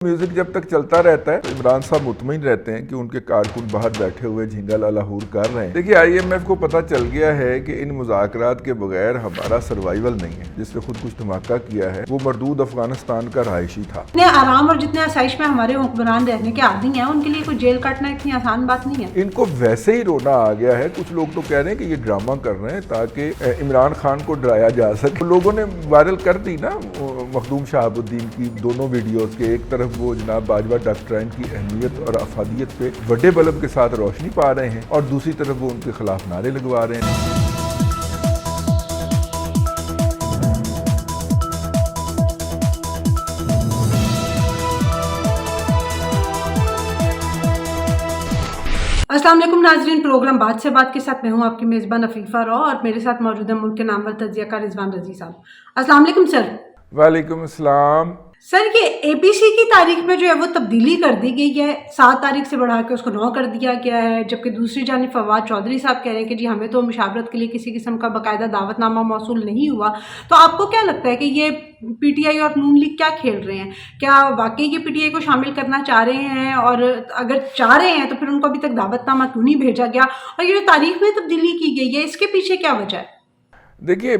Music جب تک چلتا رہتا ہے تو عمران صاحب مطمئن رہتے ہیں کہ ان کے کارکن باہر بیٹھے ہوئے جھینگا لالا ہور کر رہے ہیں۔ دیکھیے آئی ایم ایف کو پتہ چل گیا ہے کہ ان مذاکرات کے بغیر ہمارا سروائیول نہیں ہے، جس نے خود کچھ دھماکہ کیا ہے وہ مردود افغانستان کا رہائشی تھا۔ اتنے آرام اور جتنے آسائش میں ہمارے حکمران رہنے کے عادی ہیں، ان کے لیے کوئی جیل کاٹنا اتنی آسان بات نہیں ہے۔ ان کو ویسے ہی رونا آ گیا ہے۔ کچھ لوگ تو کہہ رہے ہیں کہ یہ ڈرامہ کر رہے ہیں تاکہ عمران خان کو ڈرایا جا سکے۔ لوگوں نے وائرل کر دی نا مخدوم شہاب الدین کی دونوں ویڈیوز کے، ایک طرف وہ جناب باجوہ ڈاکٹرائن کی اہمیت اور افادیت پہ بڑے بلب کے ساتھ روشنی پا رہے ہیں اور دوسری طرف وہ ان کے خلاف نعرے لگوا رہے ہیں۔ السلام علیکم ناظرین، پروگرام بات سے بات کے ساتھ میں ہوں آپ کی میزبان عفیفہ رو اور میرے ساتھ موجود ہے ملک کے نامور تجزیہ کار رضوان رضی صاحب۔ السلام علیکم سر۔ وعلیکم السلام۔ سر یہ اے پی سی کی تاریخ میں جو ہے وہ تبدیلی کر دی گئی ہے، 7 تاریخ سے بڑھا کے اس کو 9 کر دیا گیا ہے، جبکہ دوسری جانب فواد چودھری صاحب کہہ رہے ہیں کہ جی ہمیں تو مشاورت کے لیے کسی قسم کا باقاعدہ دعوت نامہ موصول نہیں ہوا۔ تو آپ کو کیا لگتا ہے کہ یہ پی ٹی آئی اور نون لیگ کیا کھیل رہے ہیں؟ کیا واقعی یہ پی ٹی آئی کو شامل کرنا چاہ رہے ہیں؟ اور اگر چاہ رہے ہیں تو پھر ان کو ابھی تک دعوت نامہ کیوں نہیں بھیجا گیا؟ اور یہ جو تاریخ میں تبدیلی کی گئی ہے، اس کے پیچھے کیا وجہ ہے؟ دیکھیے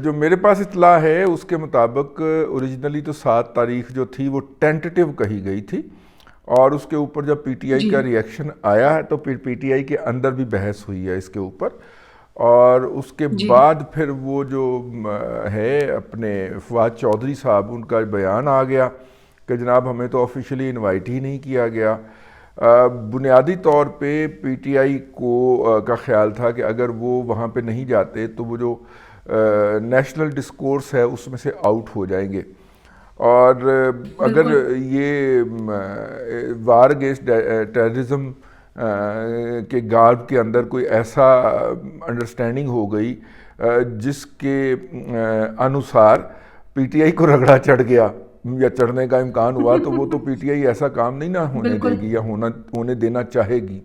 جو میرے پاس اطلاع ہے اس کے مطابق اوریجنلی تو 7 تاریخ جو تھی وہ ٹینٹیٹیو کہی گئی تھی، اور اس کے اوپر جب پی ٹی آئی کا ری ایکشن آیا ہے تو پھر پی ٹی آئی کے اندر بھی بحث ہوئی ہے اس کے اوپر، اور اس کے بعد پھر وہ جو ہے اپنے فواد چودھری صاحب ان کا بیان آ گیا کہ جناب ہمیں تو آفیشلی انوائٹ ہی نہیں کیا گیا۔ بنیادی طور پہ پی ٹی آئی کا خیال تھا کہ اگر وہ وہاں پہ نہیں جاتے تو وہ جو نیشنل ڈسکورس ہے اس میں سے آؤٹ ہو جائیں گے، اور اگر یہ وار اگینسٹ ٹیررزم کے گارب کے اندر کوئی ایسا انڈرسٹینڈنگ ہو گئی جس کے انوسار پی ٹی آئی کو رگڑا چڑھ گیا یا چڑھنے کا امکان ہوا، تو وہ تو پی ٹی آئی ایسا کام نہیں نہ ہونے دے گی یا ہونے دینا چاہے گی۔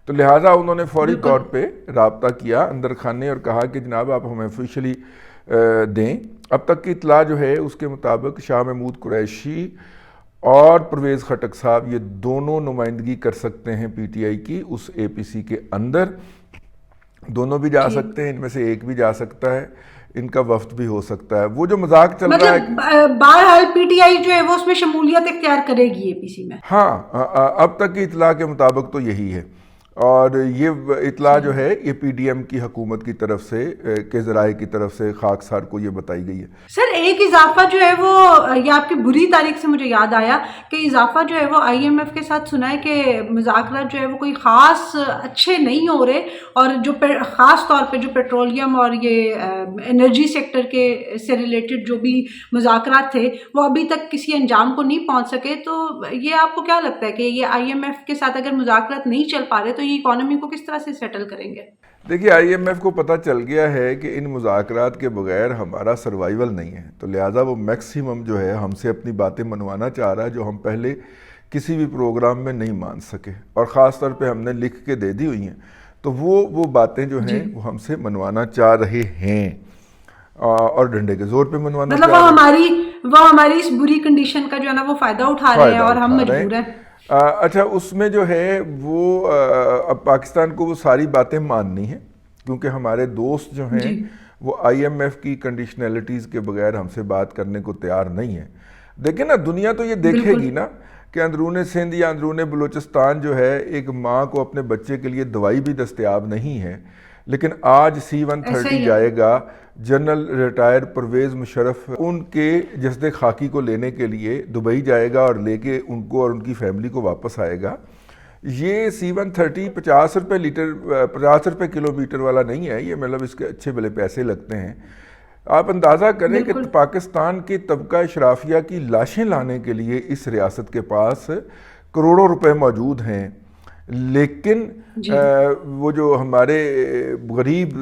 تو لہٰذا انہوں نے فوری طور پہ رابطہ کیا اندر خانے اور کہا کہ جناب آپ ہمیں آفیشلی دیں۔ اب تک کی اطلاع جو ہے اس کے مطابق شاہ محمود قریشی اور پرویز خٹک صاحب یہ دونوں نمائندگی کر سکتے ہیں پی ٹی آئی کی اس اے پی سی کے اندر، دونوں بھی جا سکتے ہیں، ان میں سے ایک بھی جا سکتا ہے، ان کا وفد بھی ہو سکتا ہے۔ وہ جو مذاق چل رہا ہے بہرحال پی ٹی آئی جو ہے وہ اس میں شمولیت اختیار کرے گی اے پی سی میں۔ ہاں اب تک کی اطلاع کے مطابق تو یہی ہے، اور یہ اطلاع جو ہے یہ پی ڈی ایم کی حکومت کی طرف سے کے ذرائع کی طرف سے خاکسار کو یہ بتائی گئی ہے۔ سر ایک اضافہ جو ہے وہ یہ آپ کی بری تاریخ سے مجھے یاد آیا کہ اضافہ جو ہے وہ آئی ایم ایف کے ساتھ سنا ہے کہ مذاکرات جو ہے وہ کوئی خاص اچھے نہیں ہو رہے، اور جو خاص طور پہ جو پیٹرولیم اور یہ انرجی سیکٹر کے سے ریلیٹڈ جو بھی مذاکرات تھے وہ ابھی تک کسی انجام کو نہیں پہنچ سکے۔ تو یہ آپ کو کیا لگتا ہے کہ یہ آئی ایم ایف کے ساتھ اگر مذاکرات نہیں چل پا رہے تو یہ اکانومی کو کس طرح سے سیٹل کریں گے؟ دیکھیے آئی ایم ایف کو پتہ چل گیا ہے کہ ان مذاکرات کے بغیر ہمارا سروائیول نہیں ہے، تو لہٰذا وہ میکسیمم جو ہے ہم سے اپنی باتیں منوانا چاہ رہا ہے جو ہم پہلے کسی بھی پروگرام میں نہیں مان سکے، اور خاص طور پہ ہم نے لکھ کے دے دی ہوئی ہیں، تو وہ باتیں جو ہیں وہ ہم سے منوانا چاہ رہے ہیں اور ڈنڈے کے زور پہ منوانا چاہ رہے ہیں۔ وہ ہماری اس بری کنڈیشن کا جو ہے نا وہ فائدہ اٹھا رہے ہیں اور ہم مجبور ہیں۔ اچھا اس میں جو ہے وہ اب پاکستان کو وہ ساری باتیں ماننی ہیں، کیونکہ ہمارے دوست جو ہیں وہ آئی ایم ایف کی کنڈیشنلٹیز کے بغیر ہم سے بات کرنے کو تیار نہیں ہیں۔ دیکھیں نا دنیا تو یہ دیکھے گی نا کہ اندرون سندھ یا اندرون بلوچستان جو ہے ایک ماں کو اپنے بچے کے لیے دوائی بھی دستیاب نہیں ہے، لیکن آج C-130 جائے گا، جنرل ریٹائر پرویز مشرف ان کے جسد خاکی کو لینے کے لیے دبئی جائے گا اور لے کے ان کو اور ان کی فیملی کو واپس آئے گا۔ یہ C-130 50 روپے کلومیٹر والا نہیں ہے، یہ مطلب اس کے اچھے بھلے پیسے لگتے ہیں۔ آپ اندازہ کریں کہ پاکستان کے طبقہ اشرافیہ کی لاشیں لانے کے لیے اس ریاست کے پاس کروڑوں روپے موجود ہیں، لیکن وہ جو ہمارے غریب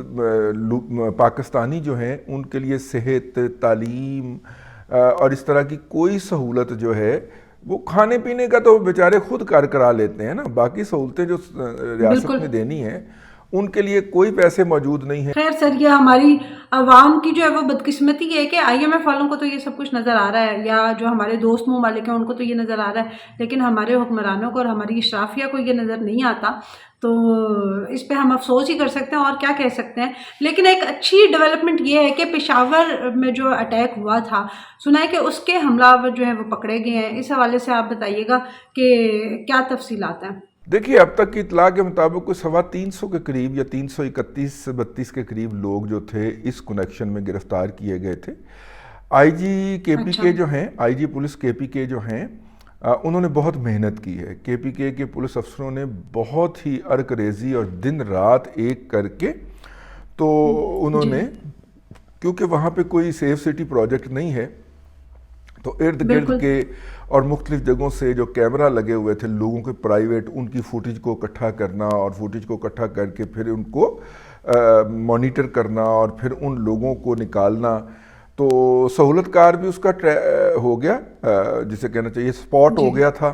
پاکستانی جو ہیں ان کے لیے صحت، تعلیم اور اس طرح کی کوئی سہولت جو ہے وہ کھانے پینے کا تو بیچارے خود کرا لیتے ہیں نا، باقی سہولتیں جو ریاست نے دینی ہیں ان کے لیے کوئی پیسے موجود نہیں ہیں۔ خیر سر، یہ ہماری عوام کی جو ہے وہ بدقسمتی ہے کہ آئی ایم ایف والوں کو تو یہ سب کچھ نظر آ رہا ہے، یا جو ہمارے دوست ممالک ہیں ان کو تو یہ نظر آ رہا ہے، لیکن ہمارے حکمرانوں کو اور ہماری اشرافیہ کو یہ نظر نہیں آتا۔ تو اس پہ ہم افسوس ہی کر سکتے ہیں اور کیا کہہ سکتے ہیں۔ لیکن ایک اچھی ڈیولپمنٹ یہ ہے کہ پشاور میں جو اٹیک ہوا تھا، سنا ہے کہ اس کے حملہ آور جو ہیں وہ پکڑے گئے ہیں۔ اس حوالے سے آپ بتائیے گا کہ کیا تفصیلات ہیں؟ دیکھیے، اب تک کی اطلاع کے مطابق کوئی 350 کے قریب یا 331-32 کے قریب لوگ جو تھے اس کنیکشن میں گرفتار کیے گئے تھے۔ آئی جی کے پی کے جو ہیں، آئی جی پولیس کے پی کے جو ہیں، انہوں نے بہت محنت کی ہے۔ کے پی کے پولیس افسروں نے بہت ہی ارک ریزی اور دن رات ایک کر کے، تو انہوں نے، کیونکہ وہاں پہ کوئی سیف سٹی پروجیکٹ نہیں ہے، تو ارد گرد کے اور مختلف جگہوں سے جو کیمرہ لگے ہوئے تھے لوگوں کے پرائیویٹ، ان کی فوٹیج کو اکٹھا کرنا، اور فوٹیج کو اکٹھا کر کے پھر ان کو مانیٹر کرنا اور پھر ان لوگوں کو نکالنا، تو سہولت کار بھی اس کا ہو گیا، جسے کہنا چاہیے سپاٹ ہو گیا تھا،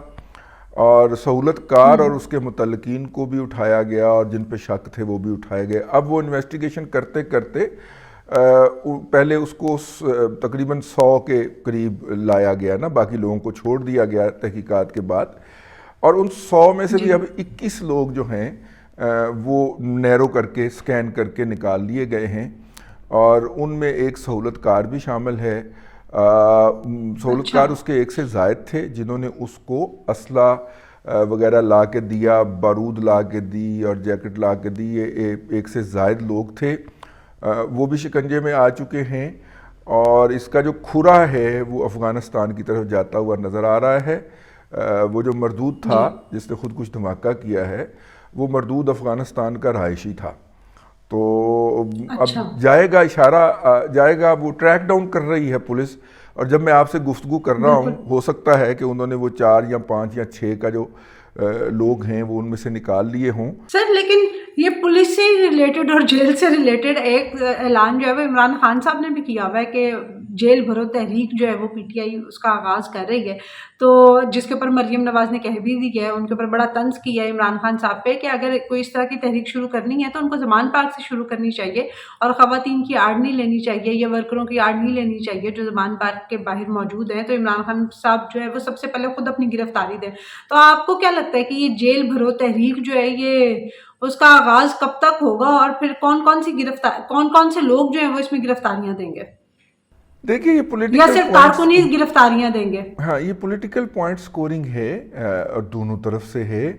اور سہولت کار اور اس کے متعلقین کو بھی اٹھایا گیا، اور جن پہ شک تھے وہ بھی اٹھائے گئے۔ اب وہ انویسٹیگیشن کرتے کرتے پہلے اس کو تقریباً 100 کے قریب لایا گیا نا، باقی لوگوں کو چھوڑ دیا گیا تحقیقات کے بعد، اور ان 100 میں سے بھی اب 21 لوگ جو ہیں وہ نیرو کر کے سکین کر کے نکال لیے گئے ہیں، اور ان میں ایک سہولت کار بھی شامل ہے۔ سہولت کار اس کے ایک سے زائد تھے جنہوں نے اس کو اسلحہ وغیرہ لا کے دیا، بارود لا کے دی اور جیکٹ لا کے دی، ایک سے زائد لوگ تھے، وہ بھی شکنجے میں آ چکے ہیں، اور اس کا جو کھرا ہے وہ افغانستان کی طرف جاتا ہوا نظر آ رہا ہے۔ وہ جو مردود تھا جس نے خود کچھ دھماکہ کیا ہے، وہ مردود افغانستان کا رہائشی تھا، تو اب جائے گا اشارہ جائے گا، وہ ٹریک ڈاؤن کر رہی ہے پولیس، اور جب میں آپ سے گفتگو کر رہا ہوں ہو سکتا ہے کہ انہوں نے وہ 4 یا 5 یا 6 کا جو لوگ ہیں وہ ان میں سے نکال لیے ہوں۔ سر لیکن یہ پولیس سے ریلیٹڈ اور جیل سے ریلیٹڈ ایک اعلان جو ہے وہ عمران خان صاحب نے بھی کیا ہوا ہے کہ جیل بھرو تحریک جو ہے وہ پی ٹی آئی اس کا آغاز کر رہی ہے، تو جس کے اوپر مریم نواز نے کہہ بھی دیا ہے، ان کے اوپر بڑا طنز کیا ہے عمران خان صاحب پہ کہ اگر کوئی اس طرح کی تحریک شروع کرنی ہے تو ان کو زمان پارک سے شروع کرنی چاہیے، اور خواتین کی آڑ نہیں لینی چاہیے یا ورکروں کی آڑ نہیں لینی چاہیے جو زمان پارک کے باہر موجود ہیں۔ تو عمران خان صاحب جو ہے وہ سب سے پہلے خود اپنی گرفتاری دیں۔ تو آپ کو کیا لگتا ہے کہ یہ جیل بھرو تحریک جو ہے یہ اس کا آغاز کب تک ہوگا، اور پھر کون کون سے لوگ جو ہیں وہ اس میں گرفتاریاں دیں گے؟ دیکھیے یہ پولیٹیکل یا صرف کارکن ہی گرفتاریاں دیں گے؟ ہاں، یہ پولیٹیکل پوائنٹ سکورنگ ہے، اور دونوں طرف سے ہے۔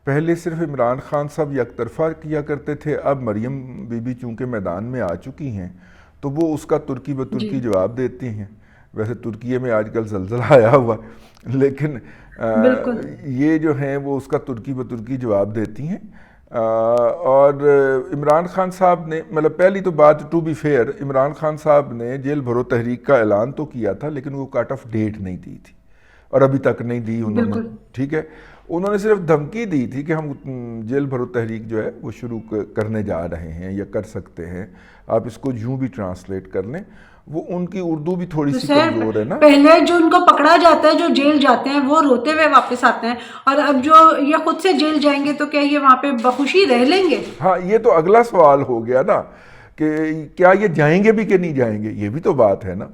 پہلے صرف عمران خان صاحب یک طرفہ کیا کرتے تھے، اب مریم بی بی چونکہ میدان میں آ چکی ہیں تو وہ اس کا ترکی بترکی جواب دیتی ہیں۔ ویسے ترکیے میں آج کل زلزلہ آیا ہوا، لیکن یہ جو ہیں وہ اس کا ترکی بترکی جواب دیتی ہیں۔ اور عمران خان صاحب نے، مطلب پہلی تو بات to be fair, Imran Khan sahab نے جیل بھرو تحریک کا اعلان تو کیا تھا لیکن وہ کٹ آف ڈیٹ نہیں دی تھی، اور ابھی تک نہیں دی انہوں نے، ٹھیک ہے۔ انہوں نے صرف دھمکی دی تھی کہ ہم جیل بھرو تحریک جو ہے وہ شروع کرنے جا رہے ہیں یا کر سکتے ہیں، آپ اس کو یوں بھی ٹرانسلیٹ کر لیں۔ وہ ان کی اردو بھی تھوڑی سی کمزور ہے نا۔ پہلے جو ان کو پکڑا جاتا ہے، جو جیل جاتے ہیں، وہ روتے ہوئے واپس آتے ہیں، اور اب جو یہ خود سے جیل جائیں گے تو کیا یہ وہاں پہ بخوشی رہ لیں گے؟ ہاں، یہ تو اگلا سوال ہو گیا نا کہ کیا یہ جائیں گے بھی کہ نہیں جائیں گے، یہ بھی تو بات ہے نا۔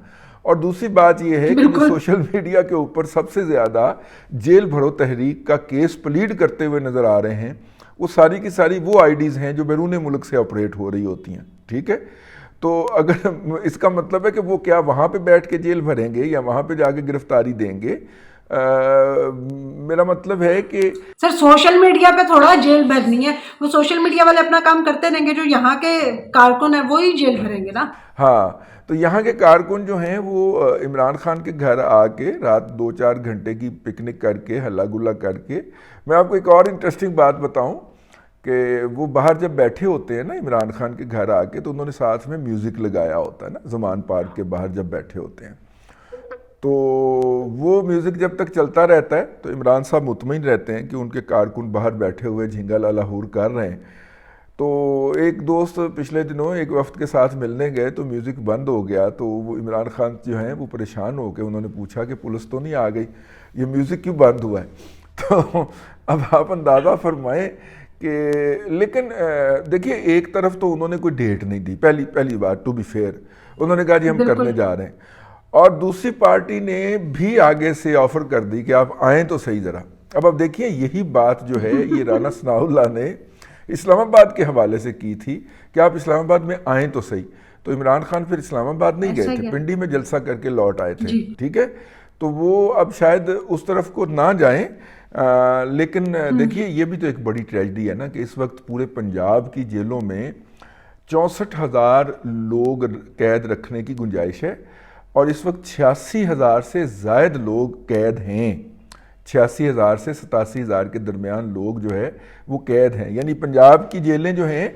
اور دوسری بات یہ ہے کہ جو سوشل میڈیا کے اوپر سب سے زیادہ جیل بھرو تحریک کا کیس پلیڈ کرتے ہوئے نظر آ رہے ہیں، وہ ساری کی ساری وہ آئی ڈیز ہیں جو بیرون ملک سے آپریٹ ہو رہی ہوتی ہیں، ٹھیک ہے۔ تو اگر اس کا مطلب ہے کہ وہ کیا وہاں پہ بیٹھ کے جیل بھریں گے یا وہاں پہ جا کے گرفتاری دیں گے؟ میرا مطلب ہے کہ سر سوشل میڈیا پہ تھوڑا جیل بھرنی ہے، وہ سوشل میڈیا والے اپنا کام کرتے رہیں گے، جو یہاں کے کارکن ہیں وہی جیل بھریں گے نا۔ ہاں، تو یہاں کے کارکن جو ہیں وہ عمران خان کے گھر آ کے رات 2-4 گھنٹے کی پکنک کر کے ہلا گلا کر کے، میں آپ کو ایک اور انٹرسٹنگ بات بتاؤں کہ وہ باہر جب بیٹھے ہوتے ہیں نا عمران خان کے گھر آ کے، تو انہوں نے ساتھ میں میوزک لگایا ہوتا ہے نا، زمان پارک کے باہر جب بیٹھے ہوتے ہیں، تو وہ میوزک جب تک چلتا رہتا ہے تو عمران صاحب مطمئن رہتے ہیں کہ ان کے کارکن باہر بیٹھے ہوئے جھینگا لالا ہور کر رہے ہیں۔ تو ایک دوست پچھلے دنوں ایک وفد کے ساتھ ملنے گئے تو میوزک بند ہو گیا، تو وہ عمران خان جو ہیں وہ پریشان ہو کے انہوں نے پوچھا کہ پولیس تو نہیں آ گئی، یہ میوزک کیوں بند ہوا ہے؟ تو اب آپ اندازہ فرمائیں کہ لیکن دیکھیے ایک طرف تو انہوں نے کوئی ڈیٹ نہیں دی، پہلی بات ٹو بی فیئر انہوں نے کہا جی ہم کرنے جا رہے ہیں، اور دوسری پارٹی نے بھی آگے سے آفر کر دی کہ آپ آئیں تو صحیح ذرا۔ اب دیکھیے یہی بات جو ہے یہ رانا ثناء اللہ نے اسلام آباد کے حوالے سے کی تھی کہ آپ اسلام آباد میں آئیں تو صحیح، تو عمران خان پھر اسلام آباد نہیں گئے تھے، پنڈی میں جلسہ کر کے لوٹ آئے تھے، ٹھیک ہے، تو وہ اب شاید اس طرف کو نہ جائیں، لیکن دیکھیے یہ بھی تو ایک بڑی ٹریجڈی ہے نا کہ اس وقت پورے پنجاب کی جیلوں میں 64,000 لوگ قید رکھنے کی گنجائش ہے، اور اس وقت 86,000 سے زائد لوگ قید ہیں، 86,000 سے 87,000 کے درمیان لوگ جو ہے وہ قید ہیں، یعنی پنجاب کی جیلیں جو ہیں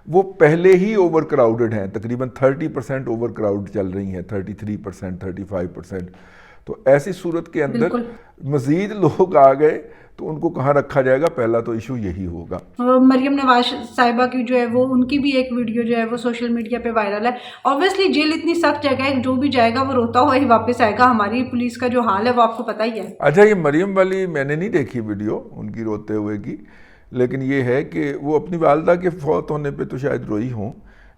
وہ پہلے ہی اوور کراؤڈڈ ہیں، تقریباً 30% اوور کراؤڈ چل رہی ہیں، 33%، 35%، تو ایسی صورت کے اندر مزید لوگ آ گئے تو ان کو کہاں رکھا جائے گا، پہلا تو ایشو یہی ہوگا۔ مریم نواز صاحبہ کی جو ہے وہ ان کی بھی ایک ویڈیو جو ہے وہ سوشل میڈیا پہ وائرل ہے، آبویسلی جیل اتنی سخت جگہ ہے، جو بھی جائے گا وہ روتا ہوا ہی واپس آئے گا، ہماری پولیس کا جو حال ہے وہ آپ کو پتہ ہی ہے۔ اچھا یہ مریم والی میں نے نہیں دیکھی ویڈیو ان کی روتے ہوئے کی، لیکن یہ ہے کہ وہ اپنی والدہ کے فوت ہونے پہ تو شاید روئی ہوں،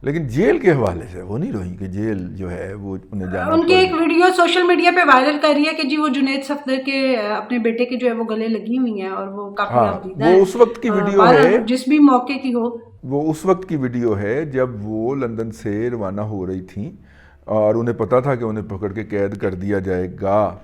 لیکن جیل کے حوالے سے وہ نہیں روئی کہ جیل جو ہے وہ انہیں جانا ان کی ایک ویڈیو سوشل میڈیا پہ وائرل کر رہی ہے کہ جی وہ جنید صفدر کے اپنے بیٹے کے جو ہے وہ گلے لگی ہوئی ہیں، اور وہ کافی افدیدہ ہے، وہ اس وقت کی ویڈیو ہے، جس بھی موقع کی ہو، وہ اس وقت کی ویڈیو ہے جب وہ لندن سے روانہ ہو رہی تھیں اور انہیں پتا تھا کہ انہیں پکڑ کے قید کر دیا جائے گا،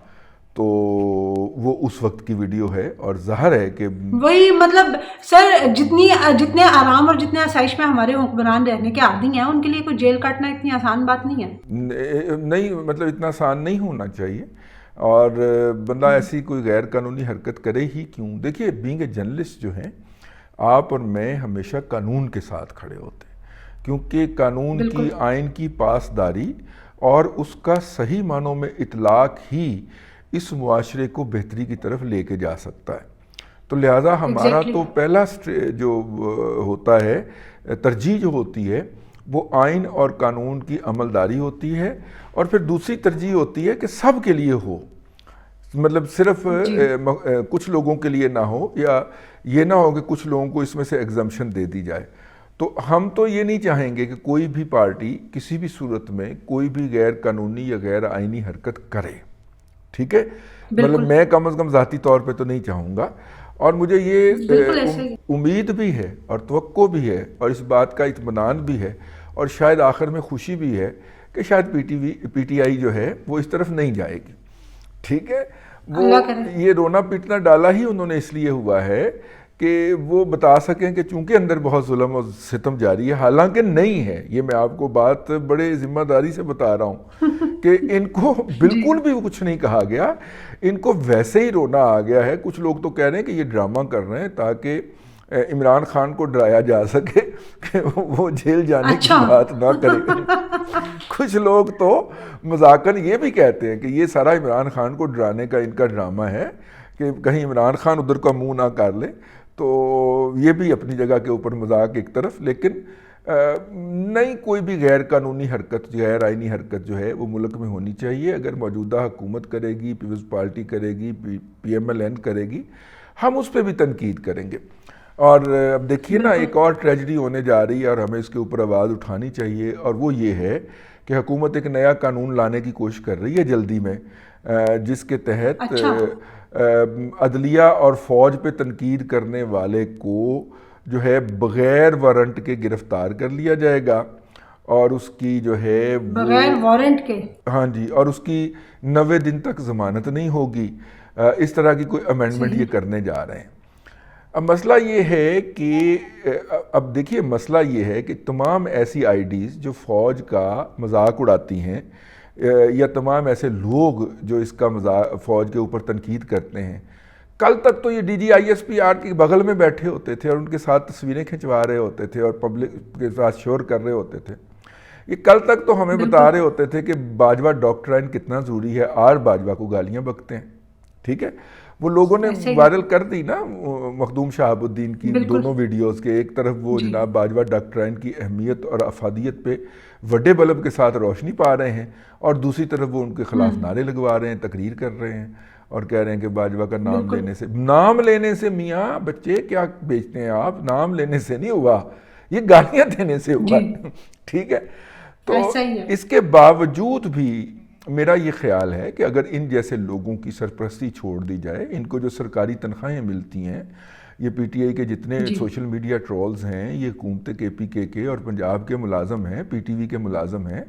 تو وہ اس وقت کی ویڈیو ہے، اور ظاہر ہے کہ وہی مطلب سر جتنے آرام اور جتنے آسائش میں ہمارے حکمران رہنے کے عادی ہیں ان کے لیے کوئی جیل کاٹنا اتنی آسان بات نہیں ہے، نہیں مطلب اتنا آسان نہیں ہونا چاہیے، اور بندہ ایسی کوئی غیر قانونی حرکت کرے ہی کیوں۔ دیکھیے بینگ اے جرنلسٹ جو ہیں آپ اور میں ہمیشہ قانون کے ساتھ کھڑے ہوتے ہیں، کیونکہ قانون کی آئین کی پاسداری اور اس کا صحیح معنوں میں اطلاق ہی اس معاشرے کو بہتری کی طرف لے کے جا سکتا ہے، تو لہٰذا ہمارا تو پہلا جو ہوتا ہے ترجیح جو ہوتی ہے وہ آئین اور قانون کی عملداری ہوتی ہے، اور پھر دوسری ترجیح ہوتی ہے کہ سب کے لیے ہو، مطلب صرف کچھ لوگوں کے لیے نہ ہو، یا یہ نہ ہو کہ کچھ لوگوں کو اس میں سے ایگزمپشن دے دی جائے۔ تو ہم تو یہ نہیں چاہیں گے کہ کوئی بھی پارٹی کسی بھی صورت میں کوئی بھی غیر قانونی یا غیر آئینی حرکت کرے، ٹھیک ہے، مطلب میں کم از کم ذاتی طور پہ تو نہیں چاہوں گا، اور مجھے یہ امید بھی ہے اور توقع بھی ہے اور اس بات کا اطمینان بھی ہے، اور شاید آخر میں خوشی بھی ہے کہ شاید پی ٹی آئی جو ہے وہ اس طرف نہیں جائے گی، ٹھیک ہے۔ وہ یہ رونا پیٹنا ڈالا ہی انہوں نے اس لیے ہوا ہے کہ وہ بتا سکیں کہ چونکہ اندر بہت ظلم اور ستم جاری ہے، حالانکہ نہیں ہے، یہ میں آپ کو بات بڑے ذمہ داری سے بتا رہا ہوں کہ ان کو بالکل بھی کچھ نہیں کہا گیا، ان کو ویسے ہی رونا آ گیا ہے۔ کچھ لوگ تو کہہ رہے ہیں کہ یہ ڈرامہ کر رہے ہیں تاکہ عمران خان کو ڈرایا جا سکے کہ وہ جیل جانے کی بات نہ کرے، کچھ لوگ تو مذاقاً یہ بھی کہتے ہیں کہ یہ سارا عمران خان کو ڈرانے کا ان کا ڈرامہ ہے کہ کہیں عمران خان ادھر کا منہ نہ کر لے، تو یہ بھی اپنی جگہ کے اوپر مذاق ایک طرف، لیکن نہیں کوئی بھی غیر قانونی حرکت غیر آئینی حرکت جو ہے وہ ملک میں ہونی چاہیے۔ اگر موجودہ حکومت کرے گی، پیپلز پارٹی کرے گی، پی ایم ایل این کرے گی، ہم اس پہ بھی تنقید کریں گے۔ اور اب دیکھیے نا ایک اور ٹریجڈی ہونے جا رہی ہے اور ہمیں اس کے اوپر آواز اٹھانی چاہیے، اور وہ یہ ہے کہ حکومت ایک نیا قانون لانے کی کوشش کر رہی ہے جلدی میں، جس کے تحت عدلیہ اور فوج پہ تنقید کرنے والے کو جو ہے بغیر وارنٹ کے گرفتار کر لیا جائے گا، اور اس کی جو ہے بغیر وارنٹ کے، ہاں جی، اور اس کی 90 دن تک ضمانت نہیں ہوگی، اس طرح کی کوئی امینڈمنٹ یہ کرنے جا رہے ہیں۔ اب مسئلہ یہ ہے کہ اب دیکھیے مسئلہ یہ ہے کہ تمام ایسی آئی ڈیز جو فوج کا مذاق اڑاتی ہیں، یا تمام ایسے لوگ جو اس کا فوج کے اوپر تنقید کرتے ہیں، کل تک تو یہ D G I S P R کے بغل میں بیٹھے ہوتے تھے اور ان کے ساتھ تصویریں کھنچوا رہے ہوتے تھے اور پبلک کے ساتھ شور کر رہے ہوتے تھے، یہ کل تک تو ہمیں بتا رہے ہوتے تھے کہ باجوہ ڈاکٹرائن کتنا ضروری ہے، آر باجوہ کو گالیاں بکتے ہیں، ٹھیک ہے۔ وہ لوگوں نے وائرل کر دی نا مخدوم شہاب الدین کی دونوں ویڈیوز کے، ایک طرف وہ جناب باجوہ ڈاکٹرائن کی اہمیت اور افادیت پہ وڈے بلب کے ساتھ روشنی پا رہے ہیں، اور دوسری طرف وہ ان کے خلاف نعرے لگوا رہے ہیں، تقریر کر رہے ہیں، اور کہہ رہے ہیں کہ باجوہ کا نام لینے سے میاں بچے کیا بیچتے ہیں آپ، نام لینے سے نہیں ہوا، یہ گالیاں دینے سے ہوا، ٹھیک ہے. تو اس کے باوجود بھی میرا یہ خیال ہے کہ اگر ان جیسے لوگوں کی سرپرستی چھوڑ دی جائے، ان کو جو سرکاری تنخواہیں ملتی ہیں، یہ پی ٹی آئی کے جتنے سوشل میڈیا ٹرولز ہیں یہ حکومت کے پی کے اور پنجاب کے ملازم ہیں، پی ٹی وی کے ملازم ہیں،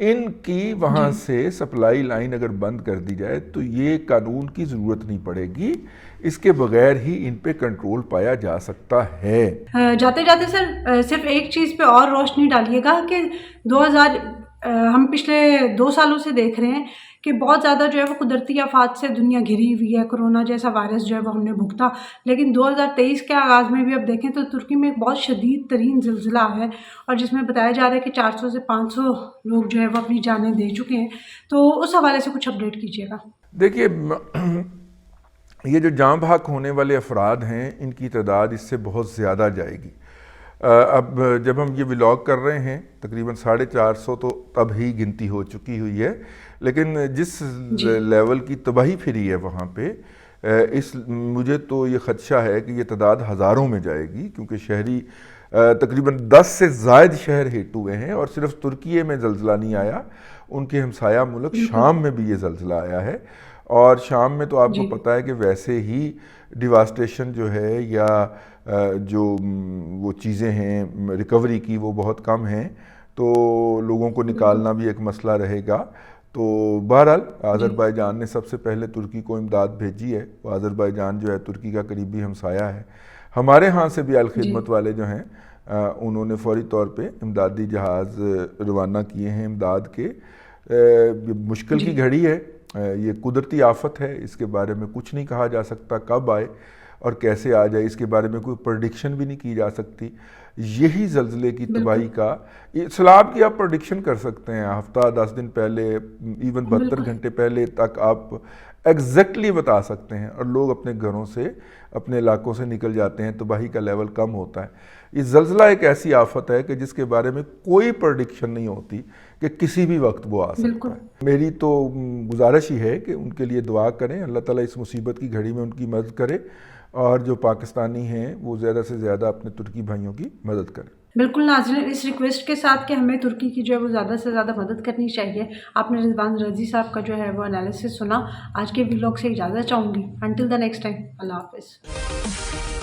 ان کی وہاں سے سپلائی لائن اگر بند کر دی جائے تو یہ قانون کی ضرورت نہیں پڑے گی، اس کے بغیر ہی ان پہ کنٹرول پایا جا سکتا ہے. جاتے جاتے سر صرف ایک چیز پہ اور روشنی ڈالیے گا کہ ہم پچھلے 2 سالوں سے دیکھ رہے ہیں کہ بہت زیادہ جو ہے وہ قدرتی آفات سے دنیا گھری ہوئی ہے، کرونا جیسا وائرس جو ہے وہ ہم نے بھگتا، لیکن 2023 کے آغاز میں بھی اب دیکھیں تو ترکی میں ایک بہت شدید ترین زلزلہ ہے، اور جس میں بتایا جا رہا ہے کہ 400 سے 500 لوگ جو ہے وہ اپنی جانیں دے چکے ہیں. تو اس حوالے سے کچھ اپڈیٹ کیجیے گا. دیکھیے یہ جو جاں بحق ہونے والے افراد ہیں ان کی تعداد اس سے بہت زیادہ جائے گی. اب جب ہم یہ ولاگ کر رہے ہیں تقریباً 450 تو تب ہی گنتی ہو چکی ہوئی ہے، لیکن جس لیول کی تباہی پھری ہے وہاں پہ مجھے تو یہ خدشہ ہے کہ یہ تعداد ہزاروں میں جائے گی، کیونکہ شہری تقریباً 10 سے زائد شہر ہٹ ہوئے ہیں، اور صرف ترکیے میں زلزلہ نہیں آیا، ان کے ہمسایہ ملک شام میں بھی یہ زلزلہ آیا ہے. اور شام میں تو آپ کو پتہ ہے کہ ویسے ہی ڈیواسٹیشن جو ہے یا جو وہ چیزیں ہیں ریکوری کی وہ بہت کم ہیں، تو لوگوں کو نکالنا بھی ایک مسئلہ رہے گا. تو بہرحال آذربائیجان نے سب سے پہلے ترکی کو امداد بھیجی ہے. وہ آذربائیجان جو ہے ترکی کا قریبی ہمسایہ ہے. ہمارے ہاں سے بھی الخدمت والے جو ہیں انہوں نے فوری طور پہ امدادی جہاز روانہ کیے ہیں امداد کے. مشکل کی گھڑی ہے، یہ قدرتی آفت ہے، اس کے بارے میں کچھ نہیں کہا جا سکتا کب آئے اور کیسے آ جائے، اس کے بارے میں کوئی پریڈکشن بھی نہیں کی جا سکتی. یہی زلزلے کی تباہی کا سیلاب کی آپ پریڈکشن کر سکتے ہیں، ہفتہ 10 دن پہلے، ایون 72 گھنٹے پہلے تک آپ ایگزیکٹلی بتا سکتے ہیں، اور لوگ اپنے گھروں سے اپنے علاقوں سے نکل جاتے ہیں، تباہی کا لیول کم ہوتا ہے. یہ زلزلہ ایک ایسی آفت ہے کہ جس کے بارے میں کوئی پریڈکشن نہیں ہوتی کہ کسی بھی وقت وہ آ سکتا ہے. میری تو گزارش ہی ہے کہ ان کے لیے دعا کریں، اللہ تعالیٰ اس مصیبت کی گھڑی میں ان کی مدد کرے، اور جو پاکستانی ہیں وہ زیادہ سے زیادہ اپنے ترکی بھائیوں کی مدد کریں. بالکل ناظرین، اس ریکویسٹ کے ساتھ کہ ہمیں ترکی کی جو ہے وہ زیادہ سے زیادہ مدد کرنی چاہیے. آپ نے رضوان رضی صاحب کا جو ہے وہ انالیسس سنا. آج کے ویلاگ سے اجازت چاہوں گی. انٹل دا نیکسٹ ٹائم، اللہ حافظ.